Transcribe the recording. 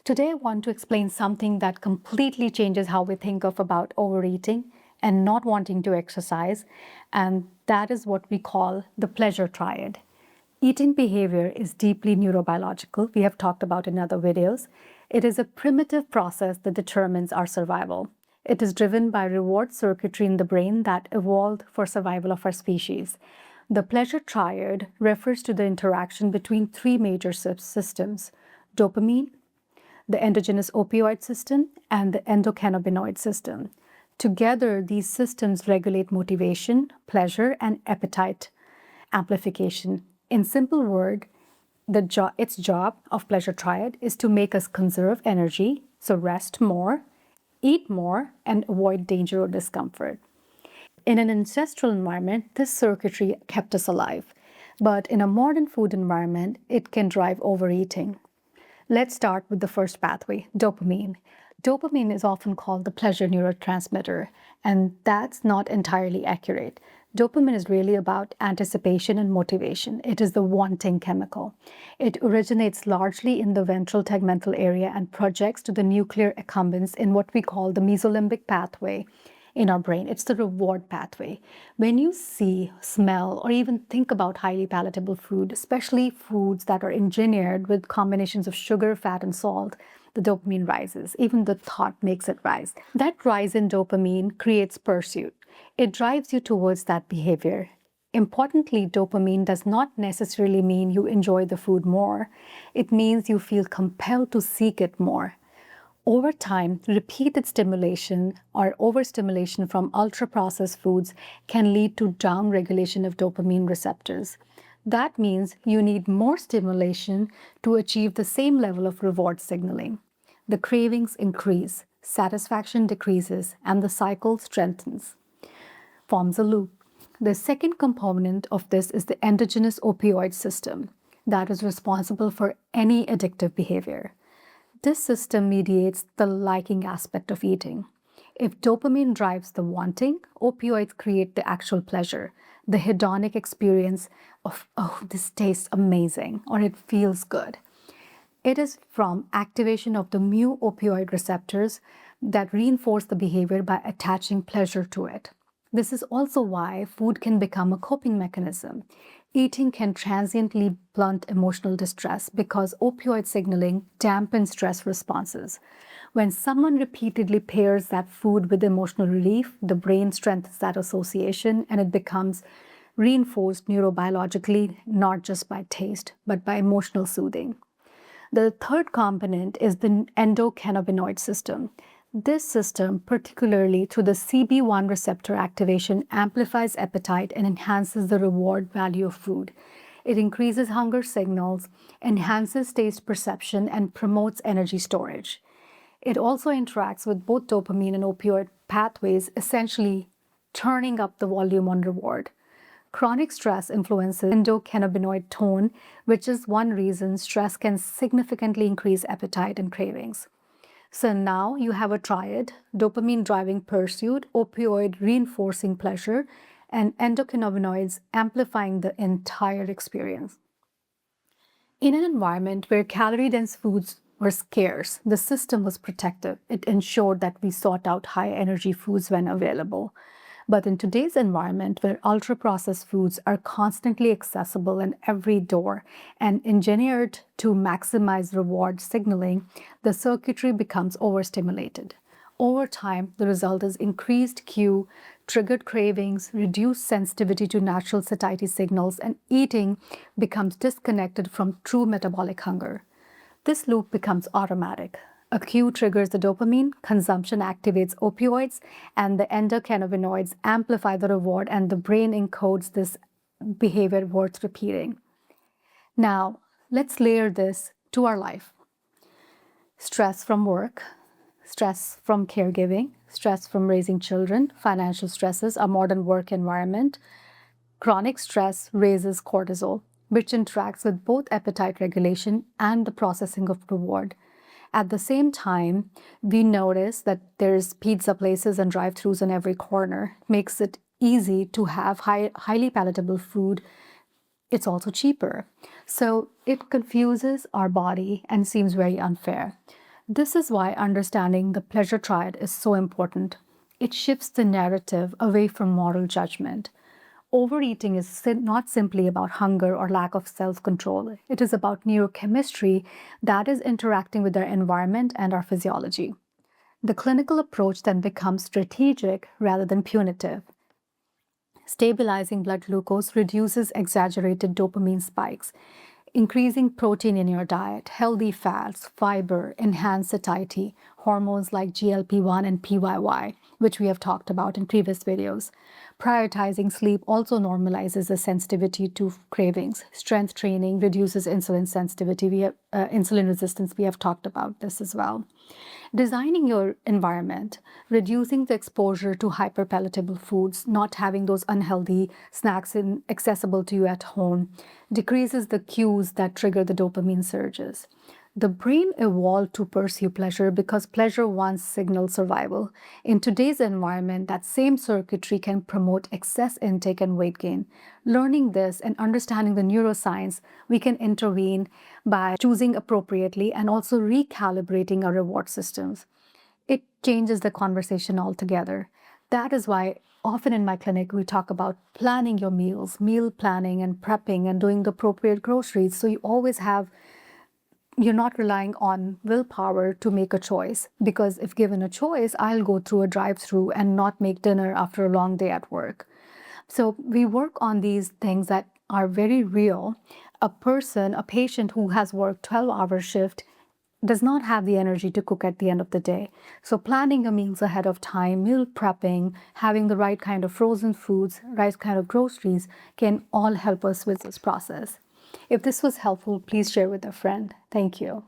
Today, I want to explain something that completely changes how we think of about overeating and not wanting to exercise, and that is what we call the pleasure triad. Eating behavior is deeply neurobiological. We have talked about in other videos. It is a primitive process that determines our survival. It is driven by reward circuitry in the brain that evolved for survival of our species. The pleasure triad refers to the interaction between three major systems: dopamine, the endogenous opioid system, and the endocannabinoid system. Together, these systems regulate motivation, pleasure, and appetite amplification. In simple words, its job of pleasure triad is to make us conserve energy, so rest more, eat more, and avoid danger or discomfort. In an ancestral environment, this circuitry kept us alive, but in a modern food environment, it can drive overeating. Let's start with the first pathway, dopamine. Dopamine is often called the pleasure neurotransmitter, and that's not entirely accurate. Dopamine is really about anticipation and motivation. It is the wanting chemical. It originates largely in the ventral tegmental area and projects to the nuclear accumbens in what we call the mesolimbic pathway in our brain. It's the reward pathway. When you see, smell, or even think about highly palatable food, especially foods that are engineered with combinations of sugar, fat, and salt, the dopamine rises. Even the thought makes it rise. That rise in dopamine creates pursuit. It drives you towards that behavior. Importantly, dopamine does not necessarily mean you enjoy the food more. It means you feel compelled to seek it more. Over time, repeated stimulation or overstimulation from ultra-processed foods can lead to downregulation of dopamine receptors. That means you need more stimulation to achieve the same level of reward signaling. The cravings increase, satisfaction decreases, and the cycle strengthens, forms a loop. The second component of this is the endogenous opioid system that is responsible for any addictive behavior. This system mediates the liking aspect of eating. If dopamine drives the wanting, opioids create the actual pleasure, the hedonic experience of, oh, this tastes amazing, or it feels good. It is from activation of the mu opioid receptors that reinforce the behavior by attaching pleasure to it. This is also why food can become a coping mechanism. Eating can transiently blunt emotional distress because opioid signaling dampens stress responses. When someone repeatedly pairs that food with emotional relief, the brain strengthens that association and it becomes reinforced neurobiologically, not just by taste, but by emotional soothing. The third component is the endocannabinoid system. This system, particularly through the CB1 receptor activation, amplifies appetite and enhances the reward value of food. It increases hunger signals, enhances taste perception, and promotes energy storage. It also interacts with both dopamine and opioid pathways, essentially turning up the volume on reward. Chronic stress influences endocannabinoid tone, which is one reason stress can significantly increase appetite and cravings. So now you have a triad: dopamine driving pursuit, opioid reinforcing pleasure, and endocannabinoids amplifying the entire experience. In an environment where calorie-dense foods were scarce, the system was protective. It ensured that we sought out high-energy foods when available. But in today's environment, where ultra-processed foods are constantly accessible in every door and engineered to maximize reward signaling, the circuitry becomes overstimulated. Over time, the result is increased cue, triggered cravings, reduced sensitivity to natural satiety signals, and eating becomes disconnected from true metabolic hunger. This loop becomes automatic. A cue triggers the dopamine, consumption activates opioids, and the endocannabinoids amplify the reward, and the brain encodes this behavior worth repeating. Now, let's layer this to our life. Stress from work, stress from caregiving, stress from raising children, financial stresses, a modern work environment. Chronic stress raises cortisol, which interacts with both appetite regulation and the processing of reward. At the same time, we notice that there's pizza places and drive-thrus in every corner. It makes it easy to have highly palatable food. It's also cheaper. So it confuses our body and seems very unfair. This is why understanding the pleasure triad is so important. It shifts the narrative away from moral judgment. Overeating is not simply about hunger or lack of self control, it is about neurochemistry that is interacting with our environment and our physiology. The clinical approach then becomes strategic rather than punitive. Stabilizing blood glucose reduces exaggerated dopamine spikes. Increasing protein in your diet, healthy fats, fiber, enhance satiety, hormones like GLP-1 and PYY, which we have talked about in previous videos. Prioritizing sleep also normalizes the sensitivity to cravings. Strength training reduces insulin sensitivity. Insulin resistance. We have talked about this as well. Designing your environment, reducing the exposure to hyperpalatable foods, not having those unhealthy snacks accessible to you at home, decreases the cues that trigger the dopamine surges. The brain evolved to pursue pleasure because pleasure once signaled survival. In today's environment, that same circuitry can promote excess intake and weight gain. Learning this and understanding the neuroscience, we can intervene by choosing appropriately and also recalibrating our reward systems. It changes the conversation altogether. That is why often in my clinic we talk about planning your meals, meal planning and prepping and doing the appropriate groceries. So you're not relying on willpower to make a choice, because if given a choice, I'll go through a drive-through and not make dinner after a long day at work. So we work on these things that are very real. A patient who has worked 12-hour shift does not have the energy to cook at the end of the day. So planning your meals ahead of time, meal prepping, having the right kind of frozen foods, right kind of groceries can all help us with this process. If this was helpful, please share with a friend. Thank you.